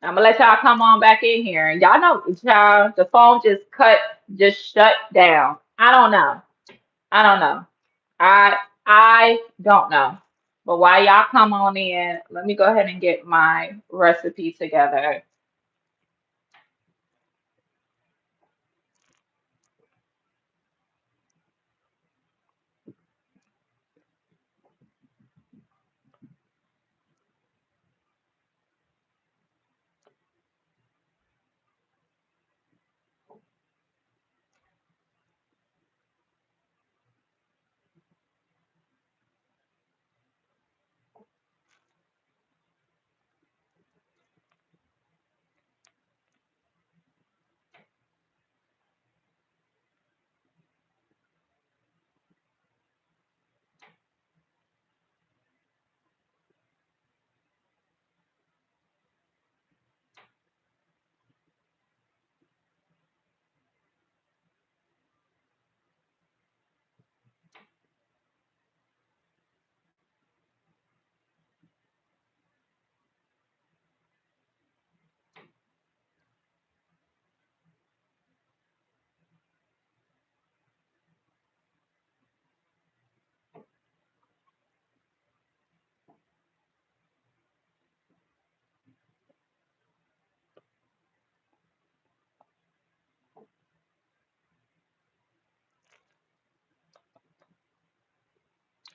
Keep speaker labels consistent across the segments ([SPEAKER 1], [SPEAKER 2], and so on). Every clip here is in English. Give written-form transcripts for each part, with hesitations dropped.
[SPEAKER 1] I'm gonna let y'all come on back in here. And y'all know, y'all, the phone just shut down. I don't know. I don't know. I don't know. But while y'all come on in, let me go ahead and get my recipe together.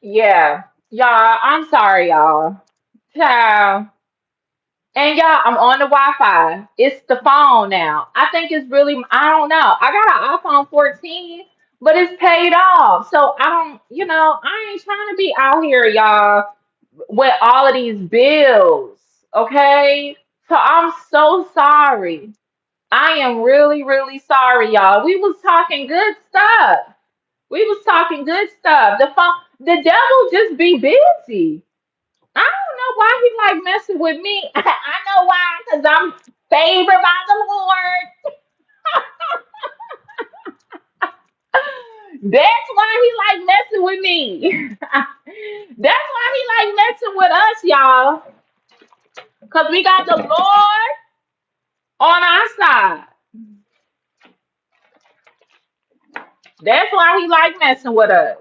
[SPEAKER 1] Yeah. Y'all, I'm sorry, y'all. Ciao. And y'all, I'm on the Wi-Fi. It's the phone now. I think it's really, I don't know. I got an iPhone 14, but it's paid off. So I don't, I ain't trying to be out here, y'all, with all of these bills. Okay? So I'm so sorry. I am really, really sorry, y'all. We was talking good stuff. We was talking good stuff. The devil just be busy. I don't know why he like messing with me. I know why, because I'm favored by the Lord. That's why he like messing with me. That's why he like messing with us, y'all. Because we got the Lord on our side. That's why he like messing with us.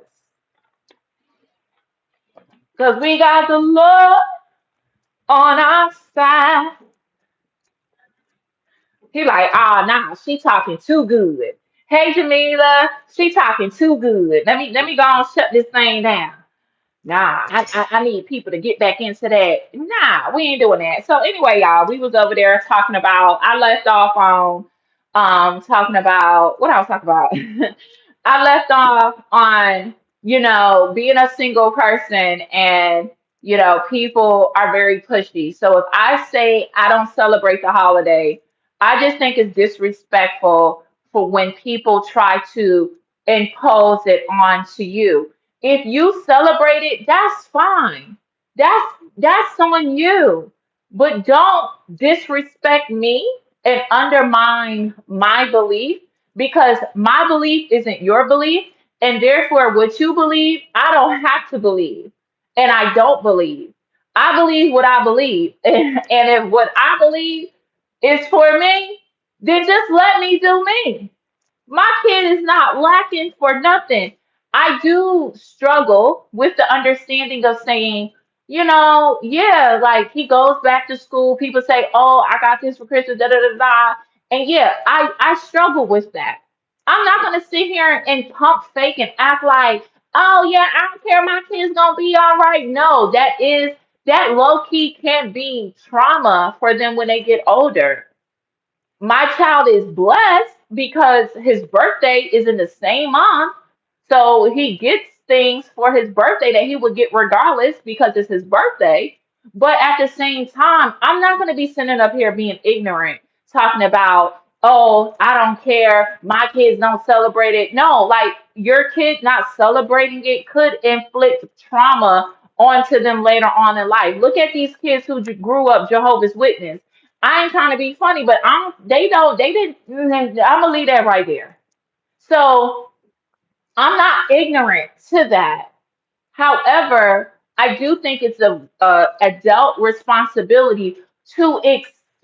[SPEAKER 1] Because we got the Lord on our side. He like, ah, nah, she talking too good. Hey, Jamila, she talking too good. Let me go and shut this thing down. Nah, I need people to get back into that. Nah, we ain't doing that. So anyway, y'all, we was over there talking about. I left off on talking about what I was talking about. I left off on being a single person and people are very pushy. So if I say I don't celebrate the holiday, I just think it's disrespectful for when people try to impose it onto you. If you celebrate it, that's fine. That's on you. But don't disrespect me and undermine my belief because my belief isn't your belief. And therefore, what you believe, I don't have to believe. And I don't believe. I believe what I believe. And if what I believe is for me, then just let me do me. My kid is not lacking for nothing. I do struggle with the understanding of saying, yeah, like he goes back to school. People say, oh, I got this for Christmas, da da da da. And yeah, I struggle with that. I'm not gonna sit here and pump fake and act like, oh yeah, I don't care, my kid's gonna be all right. No, that low key can be trauma for them when they get older. My child is blessed because his birthday is in the same month. So he gets things for his birthday that he would get regardless because it's his birthday. But at the same time, I'm not going to be sitting up here being ignorant, talking about, oh, I don't care. My kids don't celebrate it. No, like your kid not celebrating it could inflict trauma onto them later on in life. Look at these kids who grew up Jehovah's Witness. I ain't trying to be funny, but I don't, they don't, they didn't, I'm gonna leave that right there. So I'm not ignorant to that. However, I do think it's a adult responsibility to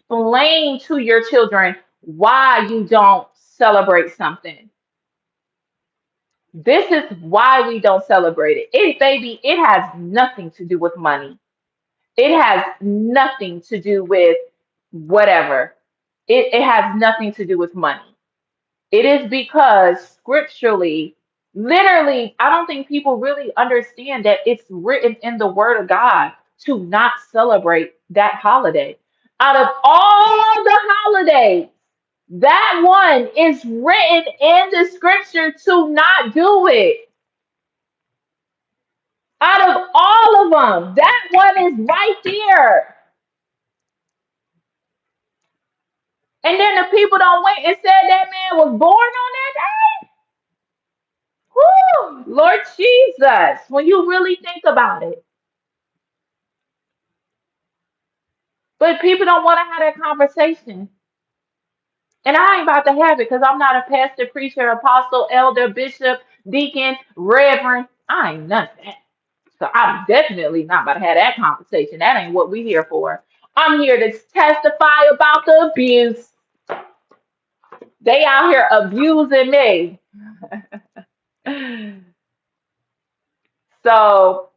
[SPEAKER 1] explain to your children why you don't celebrate something. This is why we don't celebrate it. Baby, it has nothing to do with money. It has nothing to do with whatever. It has nothing to do with money. It is because scripturally, literally, I don't think people really understand that it's written in the word of God to not celebrate that holiday. Out of all the holidays, that one is written in the scripture to not do it. Out of all of them, that one is right there. And then the people don't wait and said that man was born on that day. Whew, Lord Jesus, when you really think about it. But people don't want to have that conversation. And I ain't about to have it because I'm not a pastor, preacher, apostle, elder, bishop, deacon, reverend. I ain't none of that. So I'm definitely not about to have that conversation. That ain't what we here for. I'm here to testify about the abuse. They out here abusing me. So,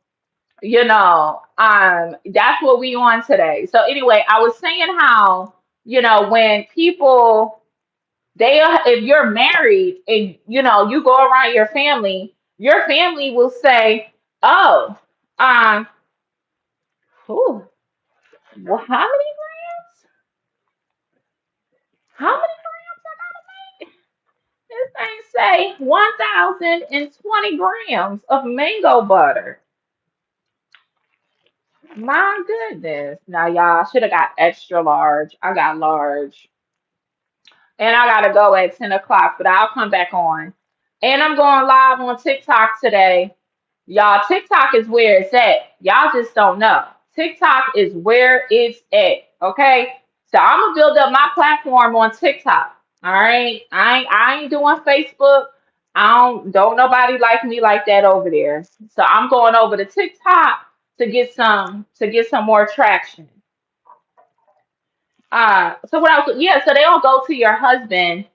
[SPEAKER 1] that's what we on today. So anyway, I was saying how, when people if you're married and you go around your family will say, "Oh, um, ooh, well, how many grams? How many grams I gotta make?" This thing say 1,020 grams of mango butter. My goodness. Now, y'all, I should have got extra large. I got large. And I gotta go at 10 o'clock, but I'll come back on. And I'm going live on TikTok today. Y'all, TikTok is where it's at. Y'all just don't know. TikTok is where it's at. Okay. So I'm gonna build up my platform on TikTok. All right. I ain't doing Facebook. I don't nobody like me like that over there. So I'm going over to TikTok to get some more traction. So what else? Yeah, so they'll go to your husband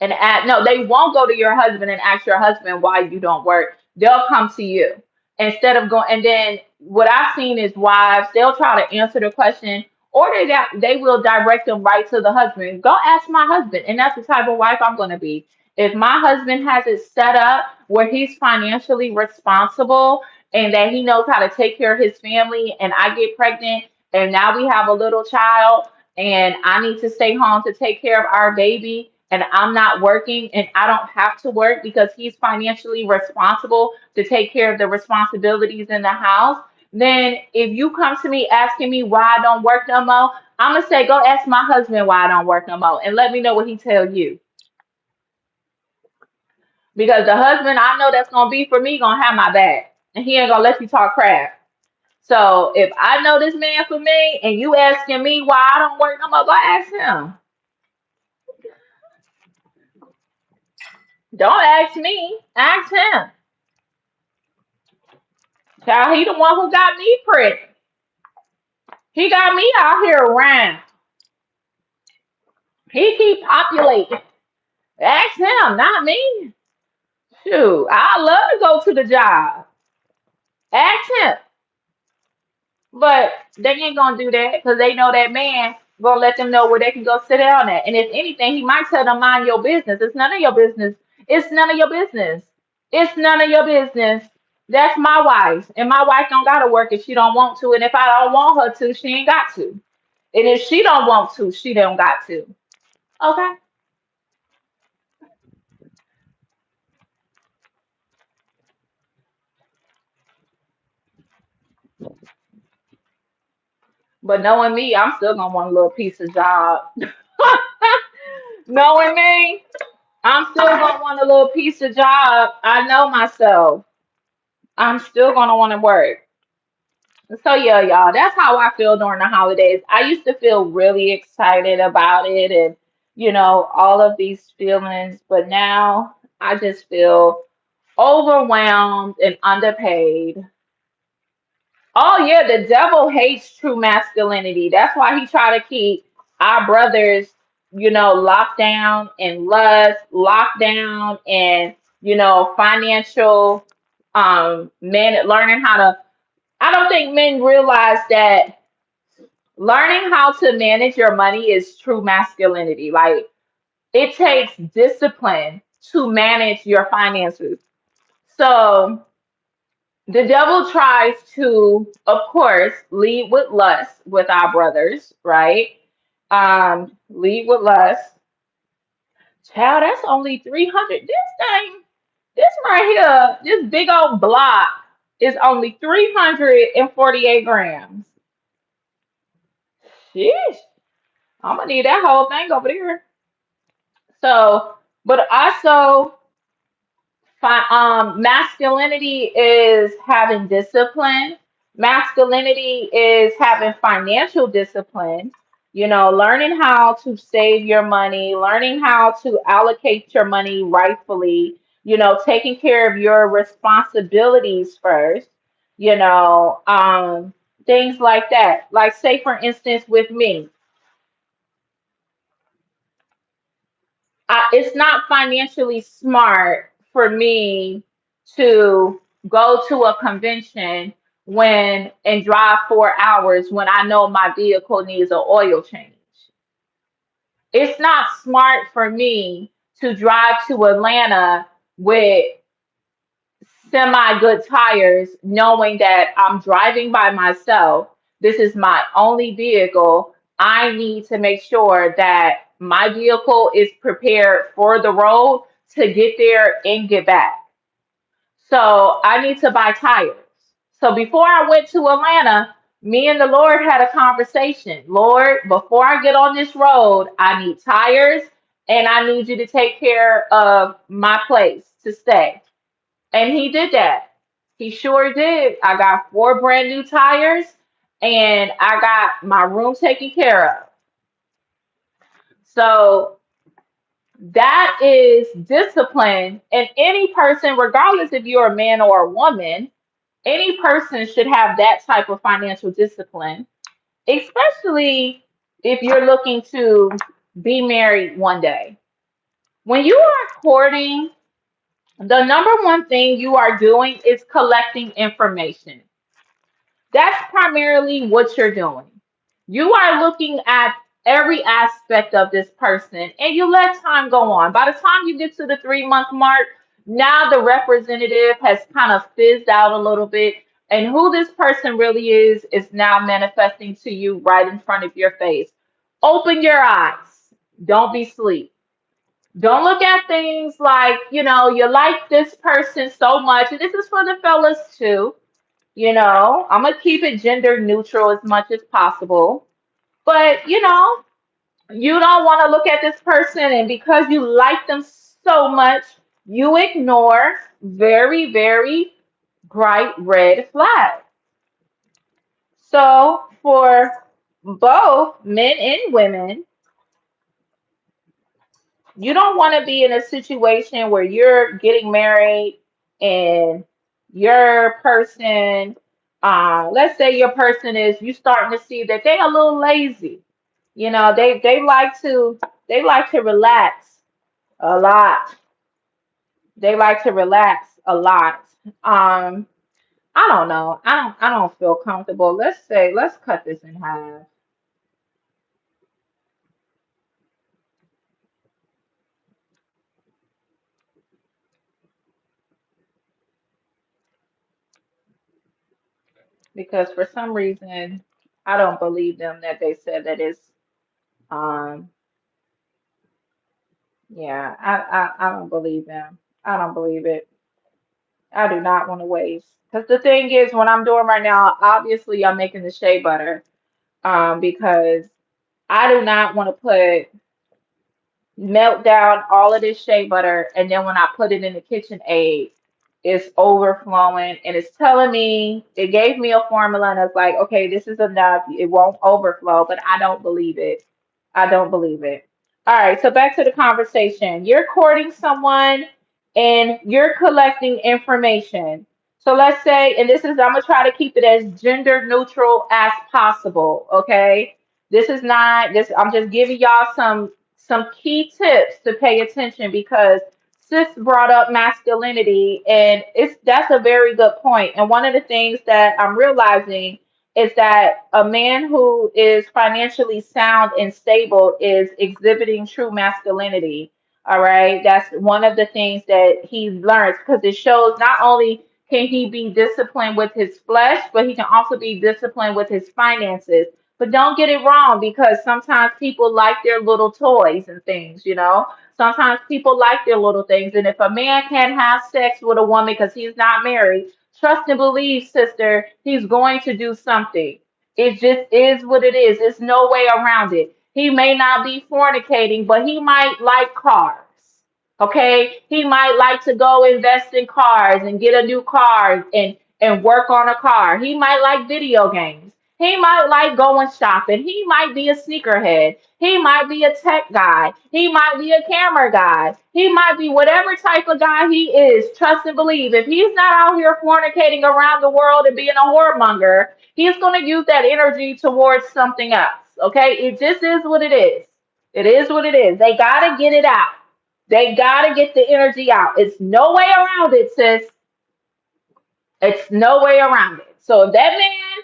[SPEAKER 1] and no, they won't go to your husband and ask your husband why you don't work. They'll come to you instead of going. And then what I've seen is wives, they'll try to answer the question, or they will direct them right to the husband. Go ask my husband. And that's the type of wife I'm going to be. If my husband has it set up where he's financially responsible and that he knows how to take care of his family, and I get pregnant and now we have a little child and I need to stay home to take care of our baby, and I'm not working and I don't have to work because he's financially responsible to take care of the responsibilities in the house, then if you come to me asking me why I don't work no more, I'm gonna say go ask my husband why I don't work no more and let me know what he tell you. Because the husband I know that's gonna be for me gonna have my back. And he ain't gonna let you talk crap. So if I know this man for me and you asking me why I don't work no more, go ask him. Don't ask me. Ask him. Child, he the one who got me pregnant. He got me out here around. He keep populating. Ask him, not me. Shoot, I love to go to the job. Ask him. But they ain't gonna do that because they know that man gonna let them know where they can go sit down at. And if anything, he might tell them mind your business. It's none of your business. It's none of your business. It's none of your business. That's my wife. And my wife don't gotta work if she don't want to. And if I don't want her to, she ain't got to. And if she don't want to, she don't got to. Okay. But knowing me, I'm still gonna want a little piece of job. Knowing me, I'm still gonna want a little piece of job. I know myself. I'm still gonna want to work. So yeah, y'all, that's how I feel during the holidays. I used to feel really excited about it and all of these feelings, but now I just feel overwhelmed and underpaid. Oh yeah, the devil hates true masculinity. That's why he try to keep our brothers, locked down in lust, locked down in, financial men learning how to I don't think men realize that learning how to manage your money is true masculinity. Like it takes discipline to manage your finances. So the devil tries to, of course, lead with lust with our brothers, right? Lead with lust. Child, that's only 300. This right here, this big old block is only 348 grams. Sheesh. I'm gonna need that whole thing over there. So, but also, masculinity is having discipline. Masculinity is having financial discipline. Learning how to save your money, learning how to allocate your money rightfully. Taking care of your responsibilities first. You know, um, Things like that. Like, say for instance, with me. It's not financially smart for me to go to a convention when and drive 4 hours when I know my vehicle needs an oil change. It's not smart for me to drive to Atlanta with semi good tires, knowing that I'm driving by myself. This is my only vehicle. I need to make sure that my vehicle is prepared for the road to get there and get back. So I need to buy tires. So before I went to Atlanta, me and the Lord had a conversation. Lord, before I get on this road, I need tires and I need you to take care of my place to stay. And he did that. He sure did. I got four brand new tires and I got my room taken care of. So that is discipline. And any person, regardless if you're a man or a woman, any person should have that type of financial discipline, especially if you're looking to be married one day. When you are courting, the number one thing you are doing is collecting information. That's primarily what you're doing. You are looking at every aspect of this person and you let time go on. By the time you get to the 3 month mark, now the representative has kind of fizzed out a little bit. And who this person really is now manifesting to you right in front of your face. Open your eyes. Don't be asleep. Don't look at things like, you like this person so much. And this is for the fellas too. I'm gonna keep it gender neutral as much as possible. But you don't want to look at this person, and because you like them so much, you ignore very, very bright red flag. So for both men and women, you don't want to be in a situation where you're getting married and your person, let's say your person is you starting to see that they a little lazy. They like to relax a lot. They like to relax a lot. Um, I don't know. I don't feel comfortable. Let's cut this in half because for some reason I don't believe them that they said that it's um yeah, I don't believe them. I don't believe it. I do not want to waste. Because the thing is, what I'm doing right now, obviously, I'm making the shea butter. Because I do not want to melt down all of this shea butter, and then when I put it in the KitchenAid, it's overflowing, and it's telling me it gave me a formula, and it's like, okay, this is enough. It won't overflow, but I don't believe it. I don't believe it. All right, so back to the conversation. You're courting someone and you're collecting information. So let's say, and this is, I'm gonna try to keep it as gender neutral as possible. Okay. This is not this, I'm just giving y'all some key tips to pay attention because sis brought up masculinity and it's that's a very good point. And one of the things that I'm realizing is that a man who is financially sound and stable is exhibiting true masculinity. All right. That's one of the things that he learns because it shows not only can he be disciplined with his flesh, but he can also be disciplined with his finances. But don't get it wrong because sometimes people like their little toys and things, you know. Sometimes people like their little things. And if a man can't have sex with a woman because he's not married, trust and believe, sister, he's going to do something. It just is what it is. There's no way around it. He may not be fornicating, but he might like cars. Okay, he might like to go invest in cars and get a new car and work on a car. He might like video games. He might like going shopping. He might be a sneakerhead. He might be a tech guy. He might be a camera guy. He might be whatever type of guy he is. Trust and believe. If he's not out here fornicating around the world and being a whoremonger, he's going to use that energy towards something else. Okay, it just is what it is. It is what it is. They got to get it out. They gotta get the energy out. It's no way around it, sis. It's no way around it. So if that man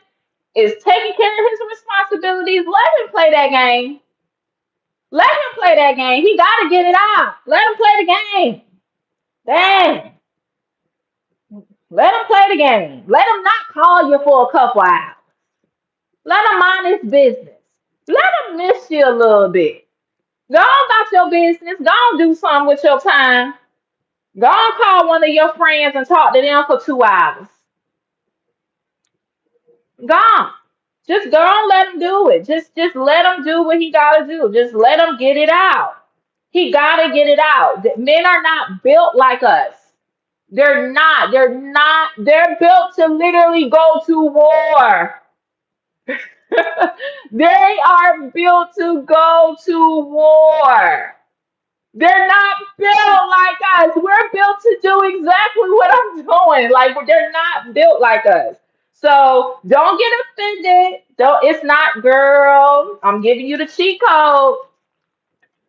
[SPEAKER 1] is taking care of his responsibilities, let him play that game. Let him play that game. He gotta get it out. Let him play the game. Dang. Let him play the game. Let him not call you for a couple hours. Let him mind his business. Let him miss you a little bit. Go on about your business. Go on do something with your time. Go and call one of your friends and talk to them for 2 hours. Go on. Just go and let him do it. Just let him do what he gotta do. Just let him get it out. He gotta get it out. Men are not built like us. They're not. They're not. They're built to literally go to war. They are built to go to war. They're not built like us. We're built to do exactly what I'm doing. Like they're not built like us. So don't get offended. Don't. It's not, girl. I'm giving you the cheat code.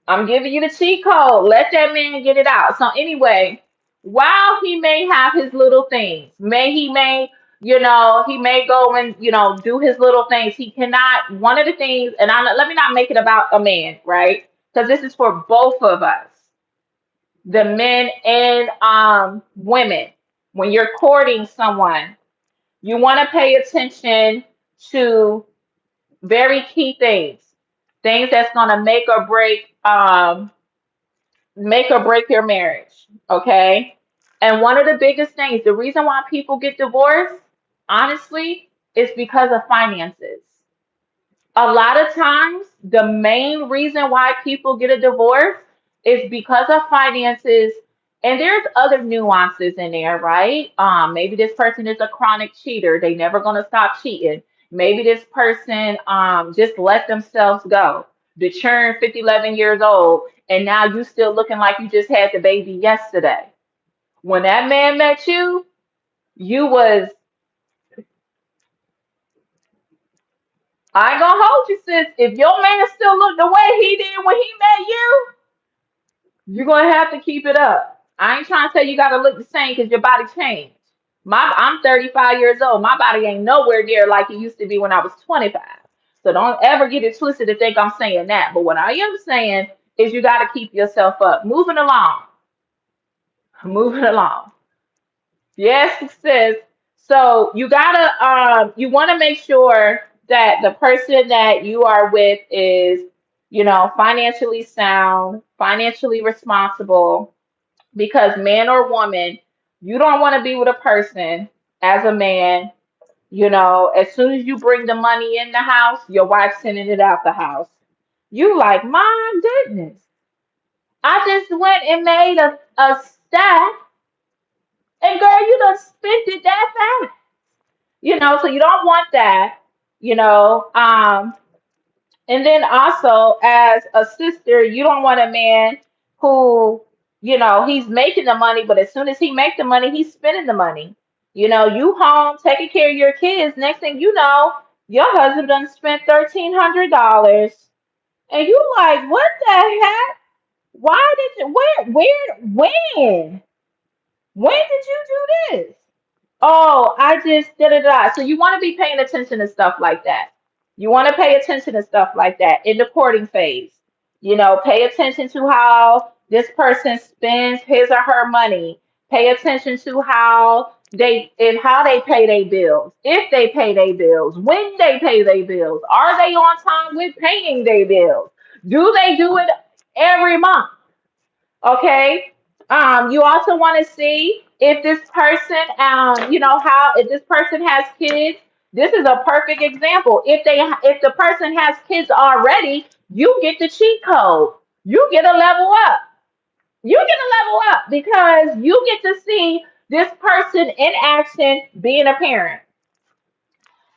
[SPEAKER 1] I'm giving you the cheat code. Let that man get it out. So anyway, while he may have his little things, he may go and do his little things. He cannot. One of the things, and let me not make it about a man, right? Because this is for both of us, the men and women. When you're courting someone, you want to pay attention to very key things that's going to make or break your marriage. Okay. And one of the biggest things, the reason why people get divorced, honestly, is because of finances. A lot of times, the main reason why people get a divorce is because of finances, and there's other nuances in there, right? Maybe this person is a chronic cheater; they never gonna stop cheating. Maybe this person just let themselves go. They turned 50, 11 years old, and now you still looking like you just had the baby yesterday. When that man met you, you was I ain't gonna hold you, sis. If your man still look the way he did when he met you, you're gonna have to keep it up. I ain't trying to say you gotta look the same because your body changed. I'm 35 years old. My body ain't nowhere near like it used to be when I was 25. So don't ever get it twisted to think I'm saying that. But what I am saying is you gotta keep yourself up. Moving along. Moving along. Yes, it says. So you want to make sure that the person that you are with is, financially sound, financially responsible, because man or woman, you don't want to be with a person as a man, as soon as you bring the money in the house, your wife sending it out the house. You like, my goodness, I just went and made a stack and girl, you done spent it that fast. So you don't want that, you know. And then also as a sister, you don't want a man who, he's making the money, but as soon as he make the money, he's spending the money. You home taking care of your kids. Next thing you know, your husband done spent $1,300. And you like, what the heck? Why did you, when? When did you do this? Oh, I just da da da. So you want to be paying attention to stuff like that. You want to pay attention to stuff like that in the courting phase. Pay attention to how this person spends his or her money. Pay attention to how they pay their bills. If they pay their bills, when they pay their bills, are they on time with paying their bills? Do they do it every month? Okay. You also want to see if this person, how if this person has kids. This is a perfect example. If the person has kids already, you get the cheat code. You get a level up. You get a level up because you get to see this person in action being a parent.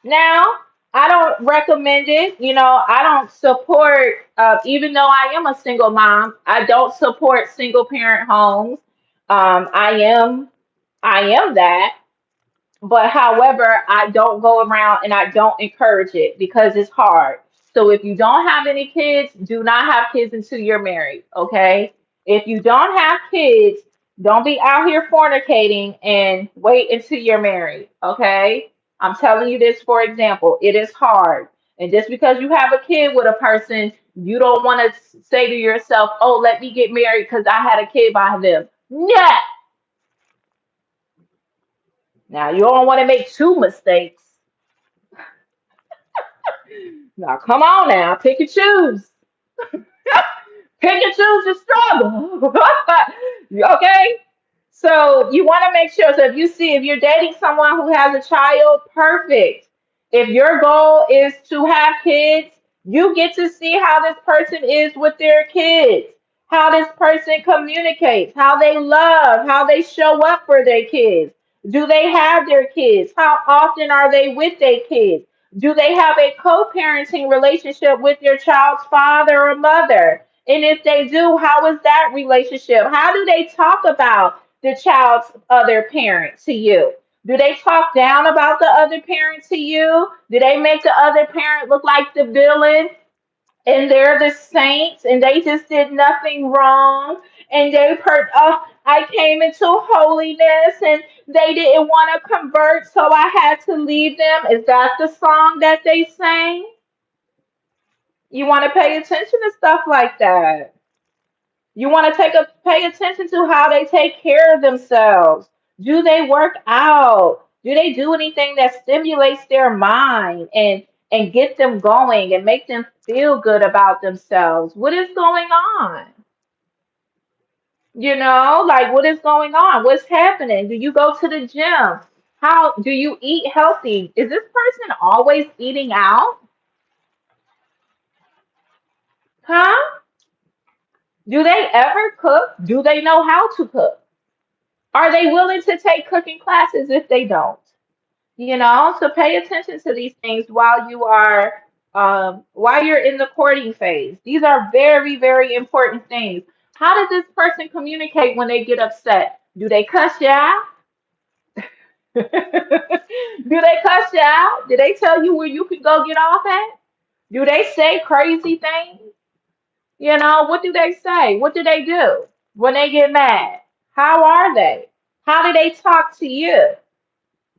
[SPEAKER 1] Now, I don't recommend it. I don't support, even though I am a single mom, I don't support single parent homes. I am that. But however, I don't go around and I don't encourage it because it's hard. So if you don't have any kids, do not have kids until you're married, okay? If you don't have kids, don't be out here fornicating and wait until you're married, okay? I'm telling you this for example. It is hard. And just because you have a kid with a person, you don't want to say to yourself, oh, let me get married because I had a kid by them. Yeah. Now, you don't want to make two mistakes. Now, come on now, pick and choose. Pick and choose your struggle. Okay? So you want to make sure. So if you're dating someone who has a child, perfect. If your goal is to have kids, you get to see how this person is with their kids, how this person communicates, how they love, how they show up for their kids. Do they have their kids? How often are they with their kids? Do they have a co parenting relationship with their child's father or mother? And if they do, how is that relationship? How do they talk about the child's other parent to you? Do they talk down about the other parent to you? Do they make the other parent look like the villain and they're the saints and they just did nothing wrong? And oh, I came into holiness and they didn't want to convert, so I had to leave them. Is that the song that they sang? You want to pay attention to stuff like that. You want to pay attention to how they take care of themselves. Do they work out? Do they do anything that stimulates their mind and get them going and make them feel good about themselves? What is going on? Like what is going on? What's happening? Do you go to the gym? How do you eat healthy? Is this person always eating out? Huh? Do they ever cook? Do they know how to cook? Are they willing to take cooking classes if they don't? So pay attention to these things while you're in the courting phase. These are very, very important things. How does this person communicate when they get upset? Do they cuss you out? Do they cuss you out? Do they tell you where you can go get off at? Do they say crazy things? What do they say? What do they do when they get mad? How are they? How do they talk to you?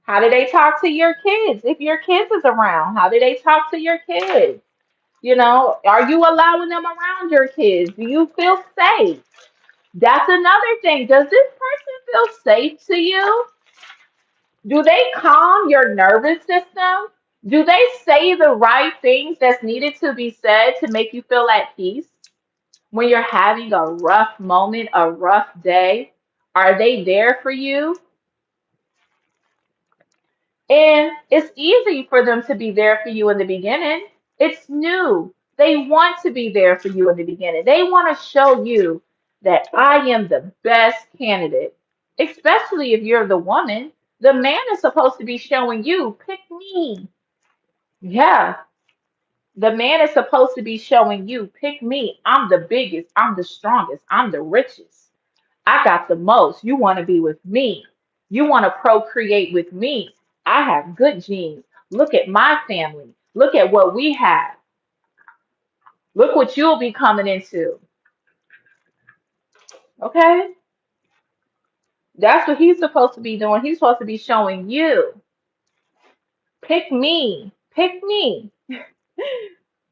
[SPEAKER 1] How do they talk to your kids? If your kids is around, how do they talk to your kids? Are you allowing them around your kids? Do you feel safe? That's another thing. Does this person feel safe to you? Do they calm your nervous system? Do they say the right things that's needed to be said to make you feel at peace when you're having a rough moment, a rough day? Are they there for you? And it's easy for them to be there for you in the beginning. It's new. They want to be there for you in the beginning. They want to show you that I am the best candidate, especially if you're the woman. The man is supposed to be showing you, pick me. Yeah. The man is supposed to be showing you, pick me. I'm the biggest. I'm the strongest. I'm the richest. I got the most. You want to be with me. You want to procreate with me. I have good genes. Look at my family. Look at what we have. Look what you'll be coming into. Okay? That's what he's supposed to be doing. He's supposed to be showing you. Pick me. Pick me.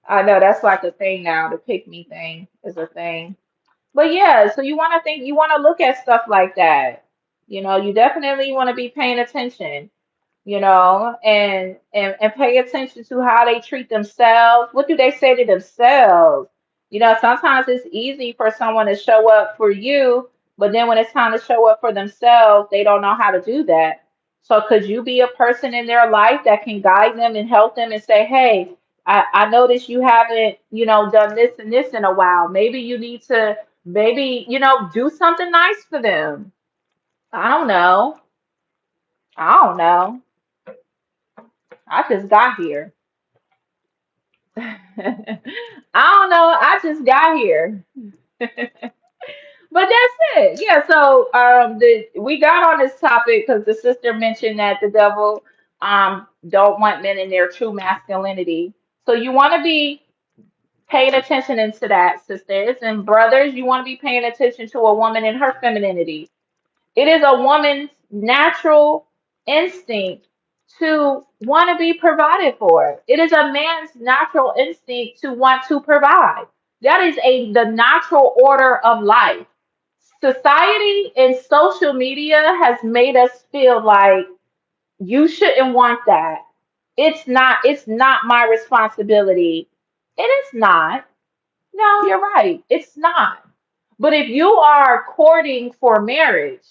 [SPEAKER 1] I know that's like a thing now. The pick me thing is a thing. But yeah, so you want to look at stuff like that. You definitely want to be paying attention, and pay attention to how they treat themselves. What do they say to themselves? Sometimes it's easy for someone to show up for you, but then when it's time to show up for themselves, they don't know how to do that. So could you be a person in their life that can guide them and help them and say, hey, I noticed you haven't, done this and this in a while. Maybe you need to maybe, do something nice for them. I don't know. I don't know. I just got here. I don't know. I just got here. But that's it. Yeah. So we got on this topic because the sister mentioned that the devil don't want men in their true masculinity. So you want to be paying attention into that, sisters and brothers. You want to be paying attention to a woman in her femininity. It is a woman's natural instinct to want to be provided for. It is a man's natural instinct to want to provide. That is the natural order of life. Society and social media has made us feel like you shouldn't want that. It's not my responsibility. It is not. No, you're right. It's not. But if you are courting for marriage,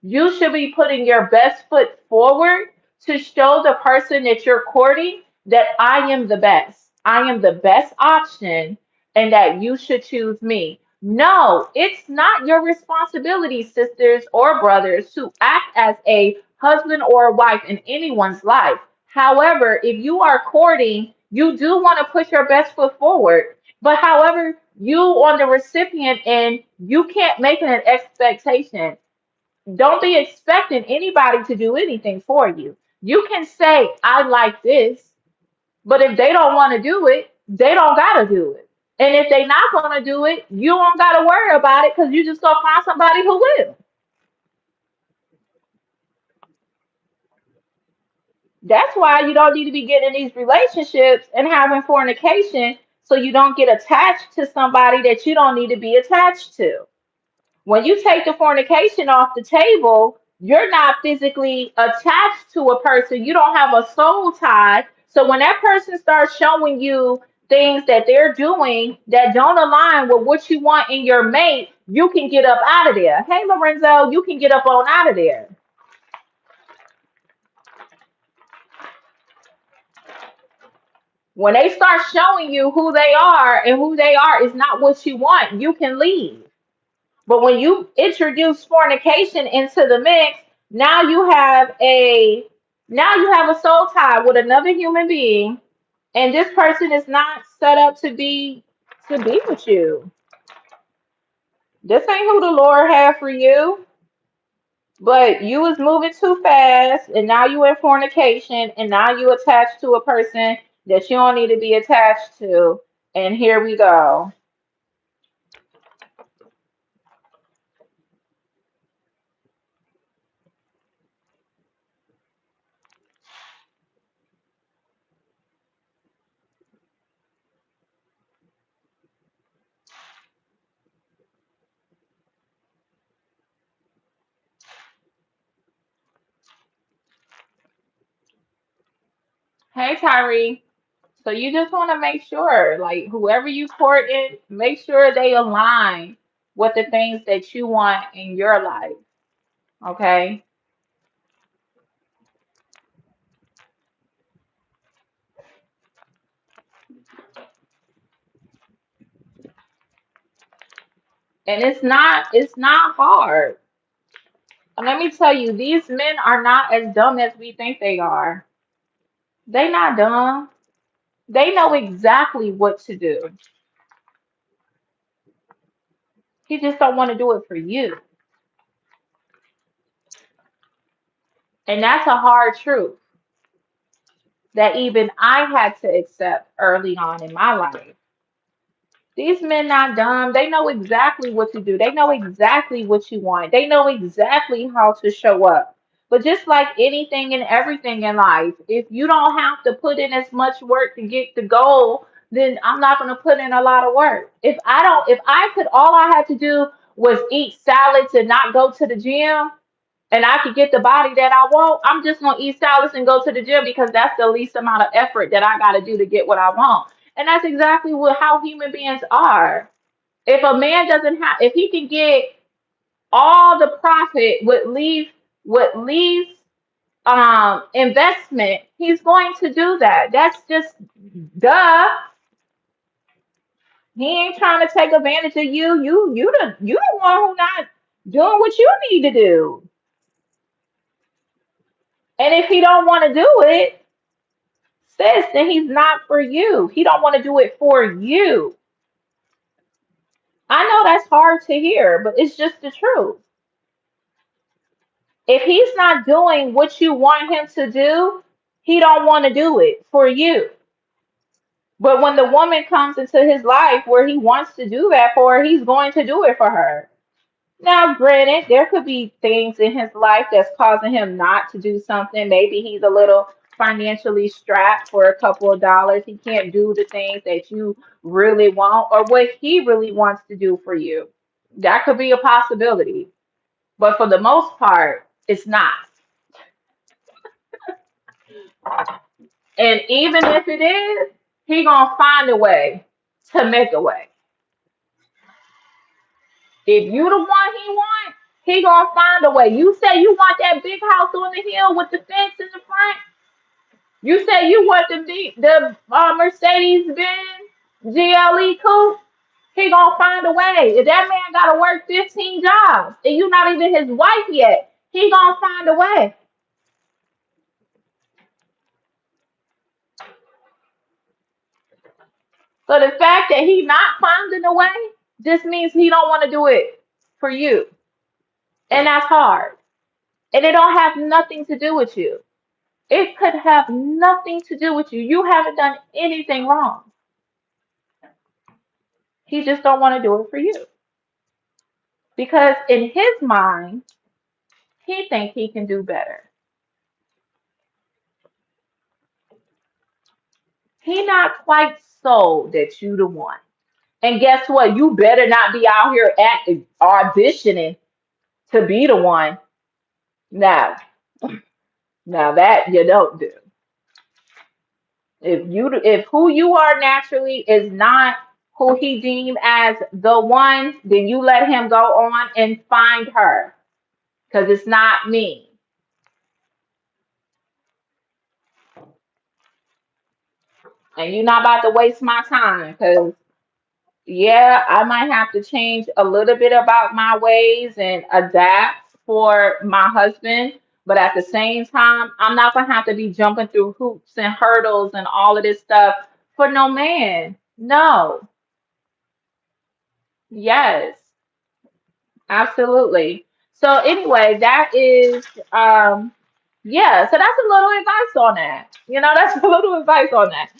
[SPEAKER 1] you should be putting your best foot forward to show the person that you're courting that I am the best. I am the best option and that you should choose me. No, it's not your responsibility, sisters or brothers, to act as a husband or a wife in anyone's life. However, if you are courting, you do want to put your best foot forward. But however, you on the recipient end, you can't make it an expectation. Don't be expecting anybody to do anything for you. You can say, I like this, but if they don't want to do it, they don't gotta do it. And if they not gonna do it, you don't gotta worry about it because you just gonna find somebody who will. That's why you don't need to be getting in these relationships and having fornication so you don't get attached to somebody that you don't need to be attached to. When you take the fornication off the table, you're not physically attached to a person. You don't have a soul tie. So when that person starts showing you things that they're doing that don't align with what you want in your mate, you can get up out of there. Hey, Lorenzo, you can get up on out of there. When they start showing you who they are and who they are is not what you want, you can leave. But when you introduce fornication into the mix, now you have a soul tie with another human being, and this person is not set up to be with you. This ain't who the Lord had for you. But you was moving too fast, and now you in fornication, and now you attached to a person that you don't need to be attached to. And here we go. Hey, Tyree. So you just want to make sure, like whoever you court in, make sure they align with the things that you want in your life. Okay. And it's not hard. And let me tell you, these men are not as dumb as we think they are. They not dumb. They know exactly what to do. He just don't want to do it for you. And that's a hard truth that even I had to accept early on in my life. These men not dumb. They know exactly what to do. They know exactly what you want. They know exactly how to show up. But just like anything and everything in life, if you don't have to put in as much work to get the goal, then I'm not going to put in a lot of work. If I could, all I had to do was eat salads and not go to the gym, and I could get the body that I want, I'm just gonna eat salads and go to the gym because that's the least amount of effort that I gotta do to get what I want. And that's exactly what how human beings are. If a man doesn't have, if he can get all the profit with least investment, he's going to do that. That's just duh. He ain't trying to take advantage of you. You the one who not doing what you need to do. And if he don't want to do it, sis, then he's not for you. He don't want to do it for you. I know that's hard to hear, but it's just the truth. If he's not doing what you want him to do, he don't want to do it for you. But when the woman comes into his life where he wants to do that for her, he's going to do it for her. Now, granted, there could be things in his life that's causing him not to do something. Maybe he's a little financially strapped for a couple of dollars. He can't do the things that you really want or what he really wants to do for you. That could be a possibility. But for the most part, it's not. And even if it is, he gonna find a way to make a way. If you the one he gonna find a way. You say you want that big house on the hill with the fence in the front. You say you want the Mercedes Benz GLE coupe. He gonna find a way. If that man gotta work 15 jobs and you not even his wife yet, he gonna find a way. So the fact that he not finding a way just means he don't want to do it for you, and that's hard. And it don't have nothing to do with you. It could have nothing to do with you. You haven't done anything wrong. He just don't want to do it for you because in his mind he think he can do better. He not quite sold that you the one. And guess what? You better not be out here acting auditioning to be the one. Now, now that you don't do. If who you are naturally is not who he deemed as the one, then you let him go on and find her because it's not me. And you're not about to waste my time because yeah, I might have to change a little bit about my ways and adapt for my husband. But at the same time, I'm not gonna have to be jumping through hoops and hurdles and all of this stuff for no man. No. Yes, absolutely. So anyway, that is yeah, so that's a little advice on that. That's a little advice on that.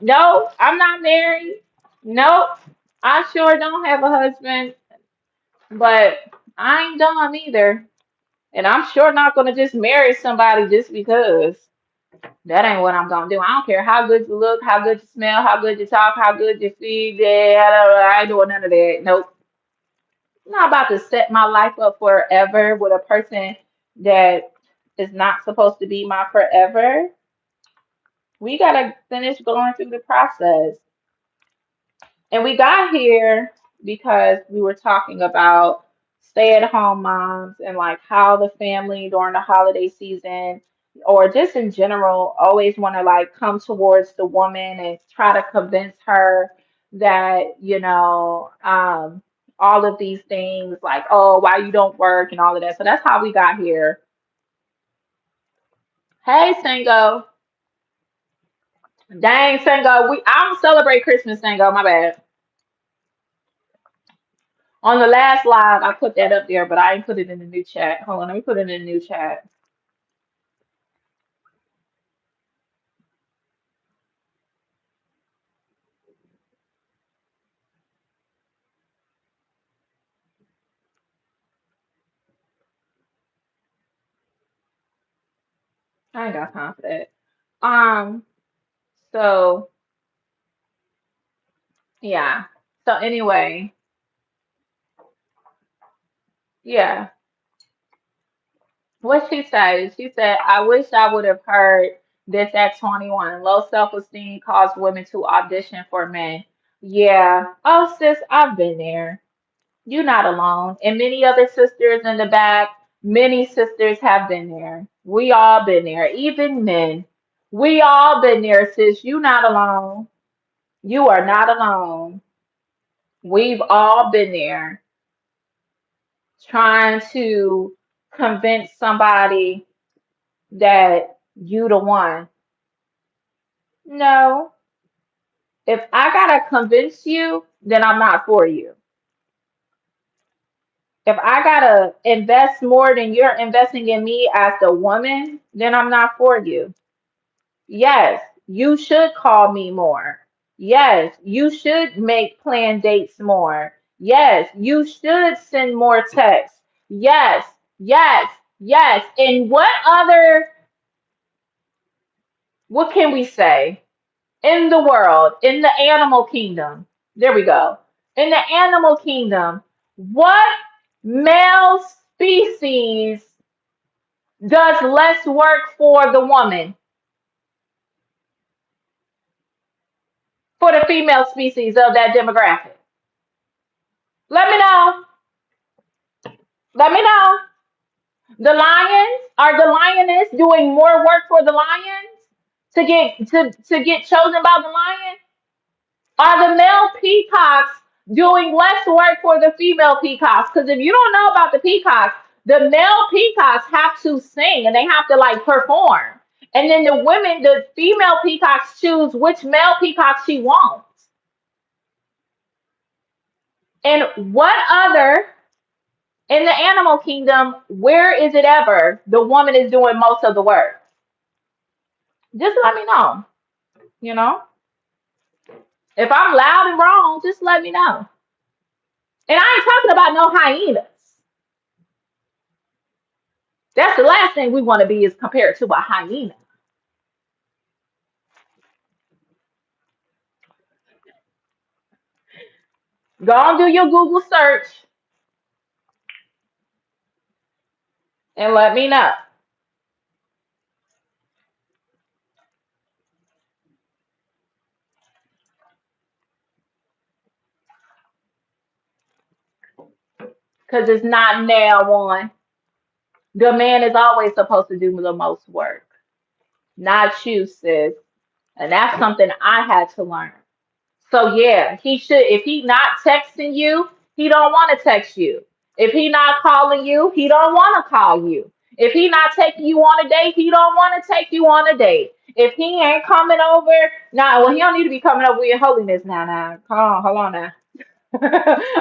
[SPEAKER 1] No, I'm not married. Nope. I sure don't have a husband. But I ain't dumb either. And I'm sure not gonna just marry somebody just because. That ain't what I'm gonna do. I don't care how good you look, how good you smell, how good you talk, how good you feel. Yeah, I ain't doing none of that. Nope. I'm not about to set my life up forever with a person that is not supposed to be my forever. We gotta finish going through the process. And we got here because we were talking about stay-at-home moms and like how the family during the holiday season or just in general always want to like come towards the woman and try to convince her that, all of these things like, oh, why you don't work and all of that. So that's how we got here. Hey, Sango. Dang, Sango. I don't celebrate Christmas, Sango. My bad. On the last live, I put that up there, but I didn't put it in the new chat. Hold on, let me put it in the new chat. I ain't got time for that. Um, so yeah. So anyway, yeah. What she said, she said, I wish I would have heard this at 21. Low self-esteem caused women to audition for men. Yeah. Oh, sis, I've been there. You're not alone. And many other sisters in the back, many sisters have been there. We all been there, even men. We all been there, sis. You not alone. You are not alone. We've all been there trying to convince somebody that you the one. No. If I gotta convince you, then I'm not for you. If I gotta invest more than you're investing in me as the woman, then I'm not for you. Yes, you should call me more. Yes, you should make plan dates more. Yes, you should send more texts. Yes, yes, yes. And what can we say? In the world, in the animal kingdom, there we go. In the animal kingdom, what male species does less work for the woman, for the female species of that demographic? Let me know. Let me know. The lions, are the lioness doing more work for the lions to get chosen by the lion? Are the male peacocks doing less work for the female peacocks? Because if you don't know about the peacocks, the male peacocks have to sing and they have to like perform. And then the female peacocks choose which male peacock she wants. And what other in the animal kingdom, where is it ever the woman is doing most of the work? Just let me know. You know, if I'm loud and wrong, just let me know. And I ain't talking about no hyenas. That's the last thing we want to be is compared to a hyena. Go and do your Google search and let me know. Because it's not now one. The man is always supposed to do the most work, not you, sis. And that's something I had to learn. So yeah, he should. If he not texting you, he don't want to text you. If he not calling you, he don't want to call you. If he not taking you on a date, he don't want to take you on a date. If he ain't coming over, nah, well, he don't need to be coming over with your holiness now. Now, hold on now.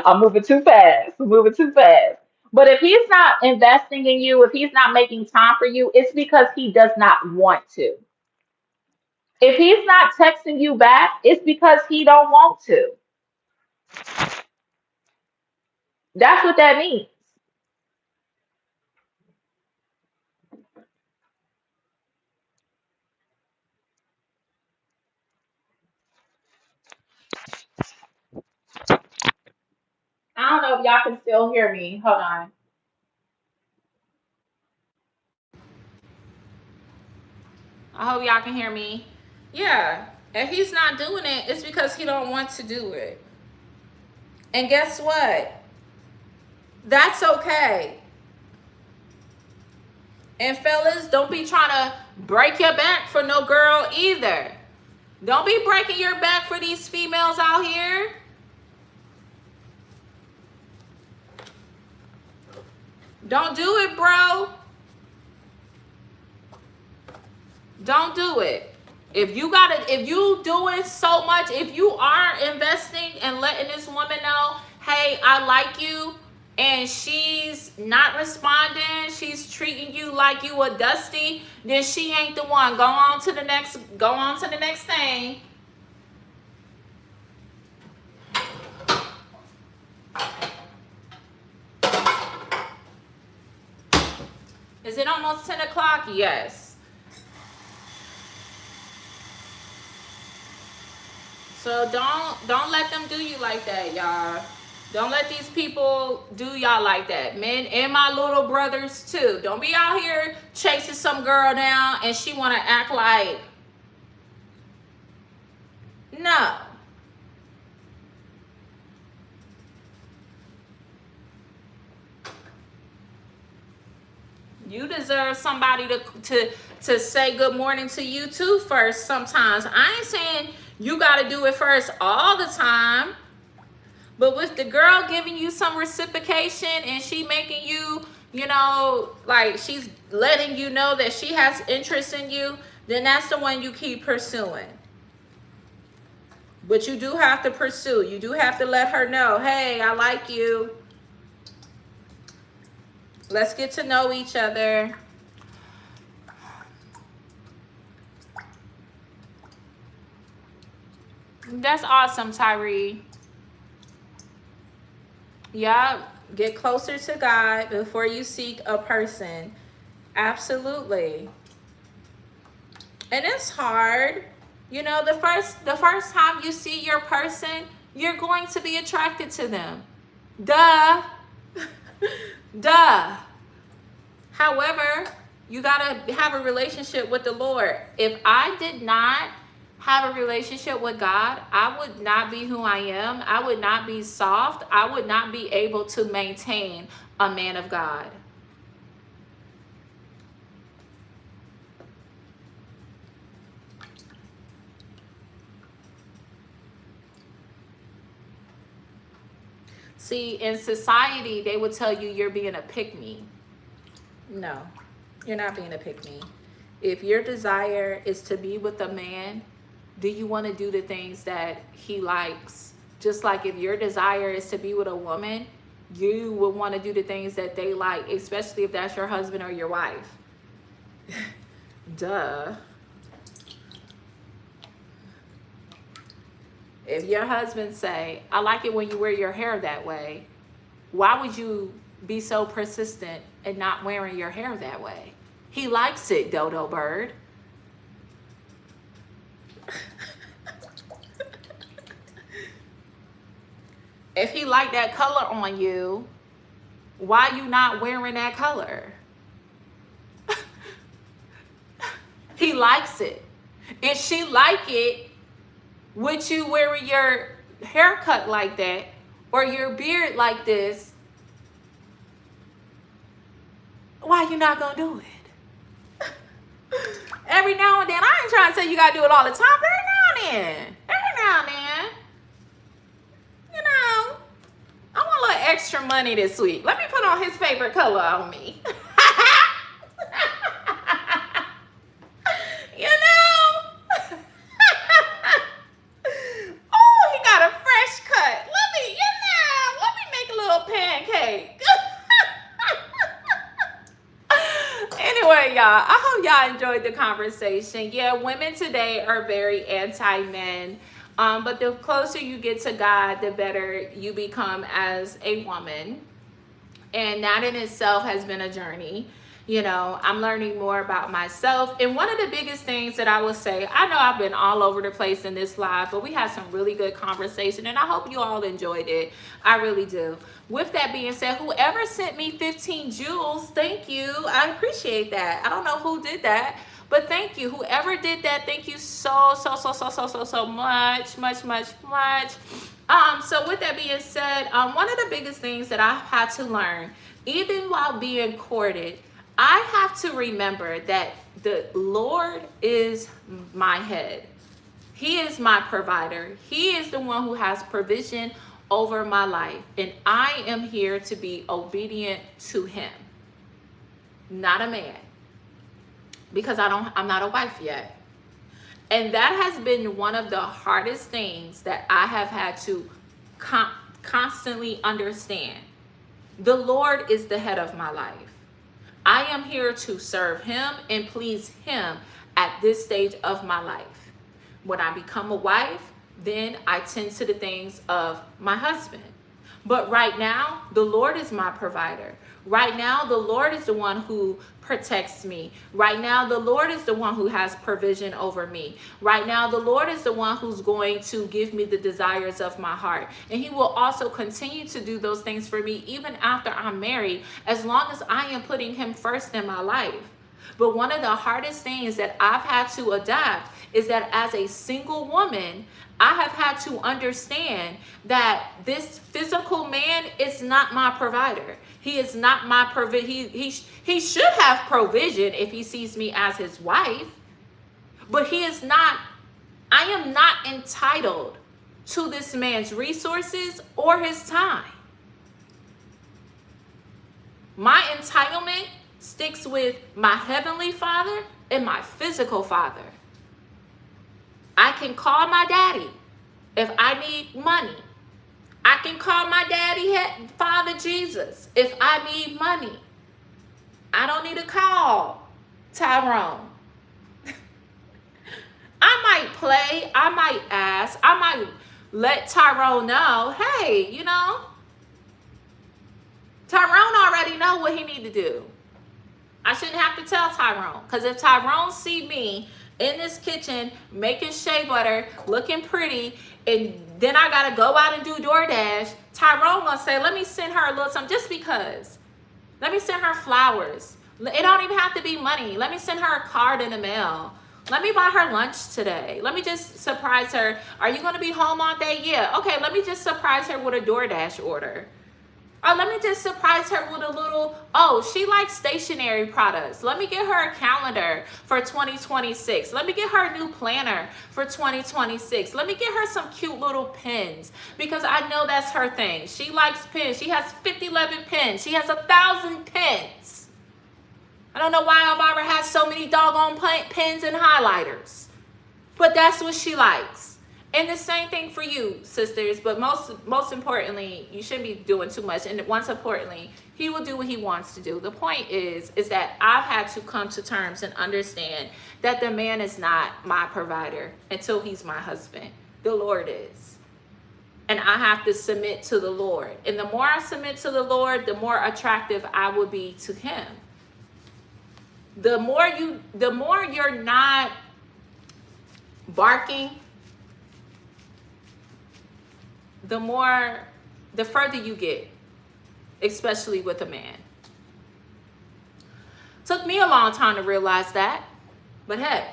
[SPEAKER 1] I'm moving too fast. I'm moving too fast. But if he's not investing in you, if he's not making time for you, it's because he does not want to. If he's not texting you back, it's because he don't want to. That's what that means. I don't know if y'all can still hear me. Hold on. I hope y'all can hear me. Yeah. If he's not doing it, it's because he don't want to do it. And guess what? That's okay. And fellas, don't be trying to break your back for no girl either. Don't be breaking your back for these females out here. Don't do it, bro. Don't do it. If you doing so much, if you are investing and letting this woman know, hey, I like you, and she's not responding, she's treating you like you a dusty, then she ain't the one. Go on to the next thing. Is it almost 10 o'clock? Yes.
[SPEAKER 2] So don't let them do you like that, y'all. Don't let these people do y'all like that. Men and my little brothers too. Don't be out here chasing some girl down and she want to act like, no. You deserve somebody to say good morning to you too first sometimes. I ain't saying you got to do it first all the time. But with the girl giving you some reciprocation and she making you, like she's letting you know that she has interest in you, then that's the one you keep pursuing. But you do have to pursue. You do have to let her know, hey, I like you. Let's get to know each other. That's awesome, Tyree. Yeah, get closer to God before you seek a person. Absolutely. And it's hard. The first time you see your person, you're going to be attracted to them. Duh. Duh. However, you got to have a relationship with the Lord. If I did not have a relationship with God, I would not be who I am. I would not be soft. I would not be able to maintain a man of God. See, in society, they would tell you you're being a pick-me. No, you're not being a pick-me. If your desire is to be with a man, do you want to do the things that he likes? Just like if your desire is to be with a woman, you would want to do the things that they like, especially if that's your husband or your wife. Duh. If your husband say, I like it when you wear your hair that way, why would you be so persistent in not wearing your hair that way? He likes it, dodo bird. If he like that color on you, why you not wearing that color? He likes it. If she like it, would you wearing your haircut like that or your beard like this, why you not gonna do it? Every now and then, I ain't trying to say you gotta do it all the time, but every now and then. Every now and then. I want a little extra money this week. Let me put on his favorite color on me. Oh, he got a fresh cut. Let me make a little pancake. Anyway, y'all, I hope y'all enjoyed the conversation. Yeah, women today are very anti-men. But the closer you get to God, the better you become as a woman. And that in itself has been a journey. I'm learning more about myself. And one of the biggest things that I would say, I know I've been all over the place in this live, but we had some really good conversation and I hope you all enjoyed it. I really do. With that being said, whoever sent me 15 jewels, thank you. I appreciate that. I don't know who did that, but thank you. Whoever did that, thank you so much. So with that being said, one of the biggest things that I've had to learn, even while being courted, I have to remember that the Lord is my head. He is my provider. He is the one who has provision over my life. And I am here to be obedient to him, not a man, because I'm not a wife yet. And that has been one of the hardest things that I have had to constantly understand. The Lord is the head of my life. I am here to serve him and please him at this stage of my life. When I become a wife, then I tend to the things of my husband. But right now, the Lord is my provider. Right now, the Lord is the one who protects me. Right now, the Lord is the one who has provision over me. Right now, the Lord is the one who's going to give me the desires of my heart. And he will also continue to do those things for me even after I'm married, as long as I am putting him first in my life. But one of the hardest things that I've had to adapt is that as a single woman, I have had to understand that this physical man is not my provider. He is not my provision. He should have provision if he sees me as his wife, but he is not. I am not entitled to this man's resources or his time. My entitlement sticks with my heavenly father and my physical father. I can call my daddy if I need money. I can call my daddy Father Jesus if I need money. I don't need to call Tyrone. I might play, I might ask, I might let Tyrone know, hey, you know, Tyrone already know what he need to do. I shouldn't have to tell Tyrone, because if Tyrone see me in this kitchen making shea butter, looking pretty, and then I gotta go out and do DoorDash, Tyrone gonna say, let me send her a little something just because. Let me send her flowers. It don't even have to be money. Let me send her a card in the mail. Let me buy her lunch today. Let me just surprise her. Are you gonna be home all day? Yeah. Okay, let me just surprise her with a DoorDash order. Or let me just surprise her with a little, oh, she likes stationery products. Let me get her a calendar for 2026. Let me get her a new planner for 2026. Let me get her some cute little pens, because I know that's her thing. She likes pens. She has 11 pens. She has 1,000 pens. I don't know why Elvira has so many doggone pens and highlighters, but that's what she likes. And the same thing for you, sisters, but most importantly, you shouldn't be doing too much. And once importantly, he will do what he wants to do. The point is that I've had to come to terms and understand that the man is not my provider until he's my husband. The Lord is. And I have to submit to the Lord. And the more I submit to the Lord, the more attractive I will be to him. The more you're not barking, the further you get, especially with a man. Took me a long time to realize that, but hey,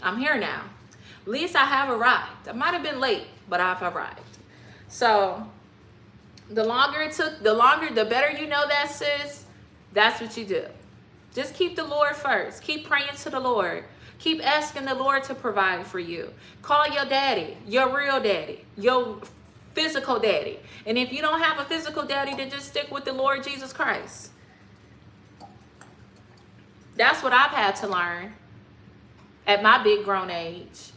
[SPEAKER 2] I'm here now. At least I have arrived. I might have been late, but I've arrived. So the longer it took, the better you know that, sis. That's what you do. Just keep the Lord first. Keep praying to the Lord. Keep asking the Lord to provide for you. Call your daddy, your real daddy, your physical daddy. And if you don't have a physical daddy, then just stick with the Lord Jesus Christ. That's what I've had to learn at my big grown age.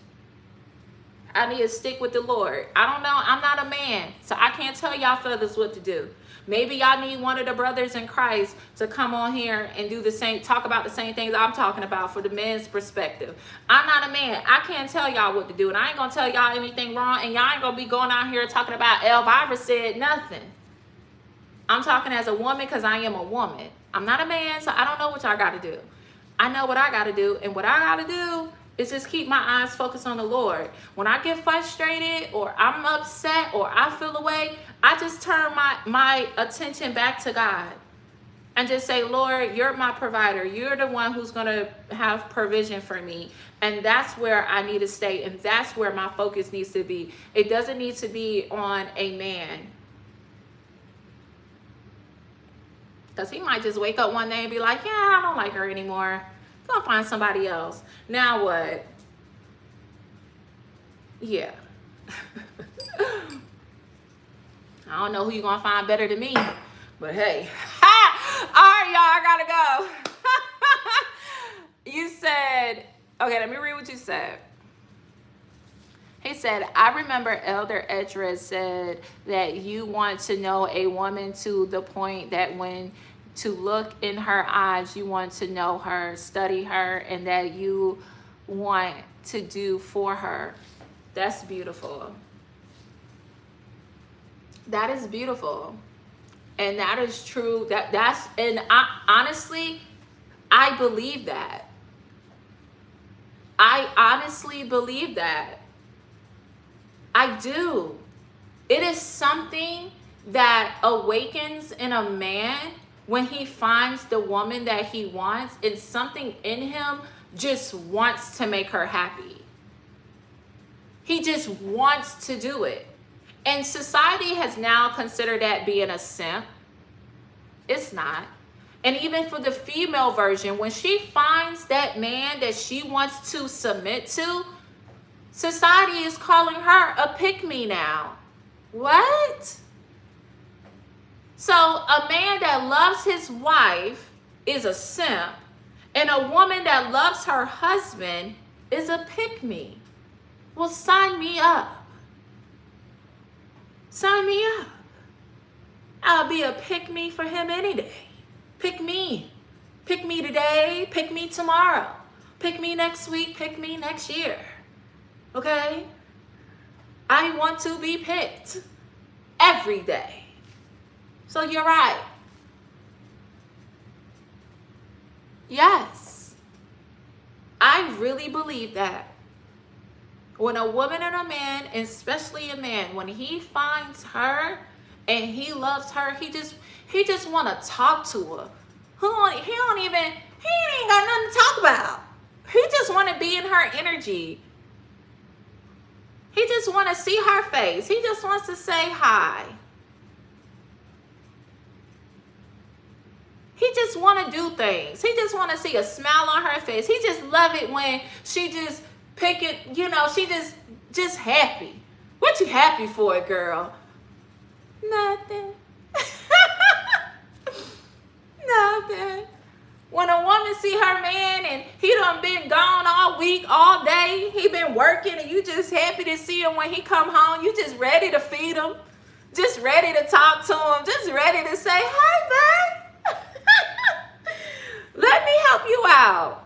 [SPEAKER 2] I need to stick with the Lord. I don't know. I'm not a man, so I can't tell y'all fellas what to do. Maybe y'all need one of the brothers in Christ to come on here and do the same, talk about the same things I'm talking about for the men's perspective. I'm not a man. I can't tell y'all what to do, and I ain't gonna tell y'all anything wrong, and y'all ain't gonna be going out here talking about Elvira said nothing. I'm talking as a woman because I am a woman. I'm not a man, so I don't know what y'all gotta do. I know what I gotta do, and what I gotta do is just keep my eyes focused on the Lord. When I get frustrated or I'm upset or I feel away, I just turn my attention back to God and just say, Lord, you're my provider. You're the one who's going to have provision for me. And that's where I need to stay. And that's where my focus needs to be. It doesn't need to be on a man. Because he might just wake up one day and be like, yeah, I don't like her anymore. Go find somebody else. Now what? Yeah. I don't know who you're going to find better than me. But hey. Ha! All right, y'all. I got to go. You said, okay, let me read what you said. He said, I remember Elder Edra said that you want to know a woman to the point that when to look in her eyes, you want to know her, study her, and that you want to do for her. That's beautiful. That is beautiful. And that is true. And I honestly, I believe that. I honestly believe that. I do. It is something that awakens in a man when he finds the woman that he wants, and something in him just wants to make her happy. He just wants to do it. And society has now considered that being a simp. It's not. And even for the female version, when she finds that man that she wants to submit to, society is calling her a pick-me now. What? So a man that loves his wife is a simp, and a woman that loves her husband is a pick-me. Well, sign me up. Sign me up. I'll be a pick-me for him any day. Pick me. Pick me today. Pick me tomorrow. Pick me next week. Pick me next year. Okay? I want to be picked every day. So you're right. Yes. I really believe that. When a woman and a man, ain't a man, when he finds her and he loves her, he just want to talk to her. He ain't got nothing to talk about. He just want to be in her energy. He just want to see her face. He just wants to say hi. He just want to do things. He just want to see a smile on her face. He just love it when she just pick it, she just happy. What you happy for, girl? Nothing. Nothing. When a woman see her man and he done been gone all week, all day, he been working, and you just happy to see him when he come home, you just ready to feed him, just ready to talk to him, just ready to say, hey, babe, let me help you out.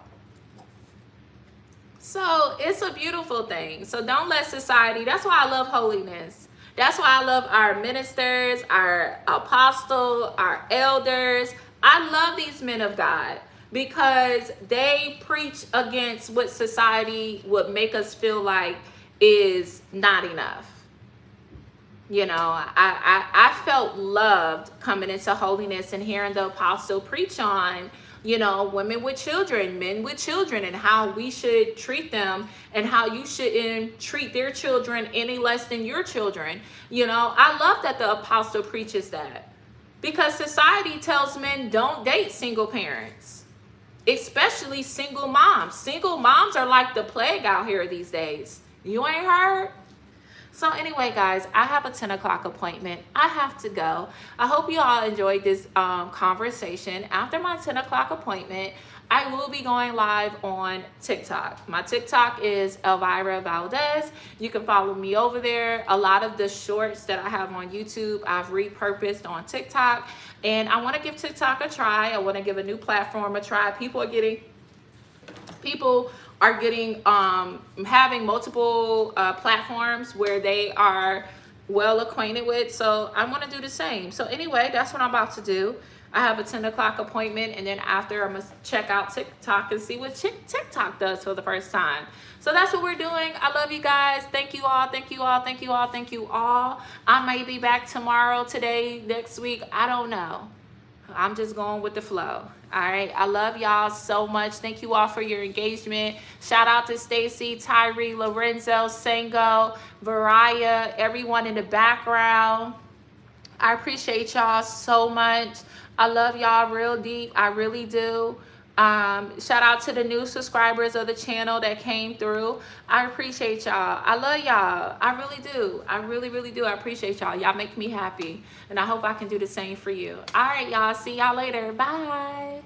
[SPEAKER 2] So it's a beautiful thing. So don't let society, that's why I love holiness. That's why I love our ministers, our apostle, our elders. I love these men of God because they preach against what society would make us feel like is not enough. I felt loved coming into holiness and hearing the apostle preach on, women with children, men with children, and how we should treat them and how you shouldn't treat their children any less than your children. I love that the apostle preaches that because society tells men don't date single parents, especially single moms. Single moms are like the plague out here these days. You ain't heard? So anyway, guys, I have a 10 o'clock appointment. I have to go. I hope you all enjoyed this conversation. After my 10 o'clock appointment, I will be going live on TikTok. My TikTok is Elviria Valdez. You can follow me over there. A lot of the shorts that I have on YouTube, I've repurposed on TikTok. And I want to give TikTok a try. I want to give a new platform a try. People are getting having multiple platforms where they are well acquainted with. So I want to do the same. So anyway, that's what I'm about to do. I have a 10 o'clock appointment, and then after I'm going to check out TikTok and see what TikTok does for the first time. So that's what we're doing. I love you guys. Thank you all. Thank you all. Thank you all. Thank you all. I may be back tomorrow, today, next week. I don't know. I'm just going with the flow. All right. I love y'all so much. Thank you all for your engagement. Shout out to Stacy, Tyree, Lorenzo, Sango, Variah, everyone in the background. I appreciate y'all so much. I love y'all real deep. I really do. Shout out to the new subscribers of the channel that came through. I appreciate y'all. I love y'all. I really do. I really, really do. I appreciate y'all. Y'all make me happy. And I hope I can do the same for you. All right, y'all. See y'all later. Bye.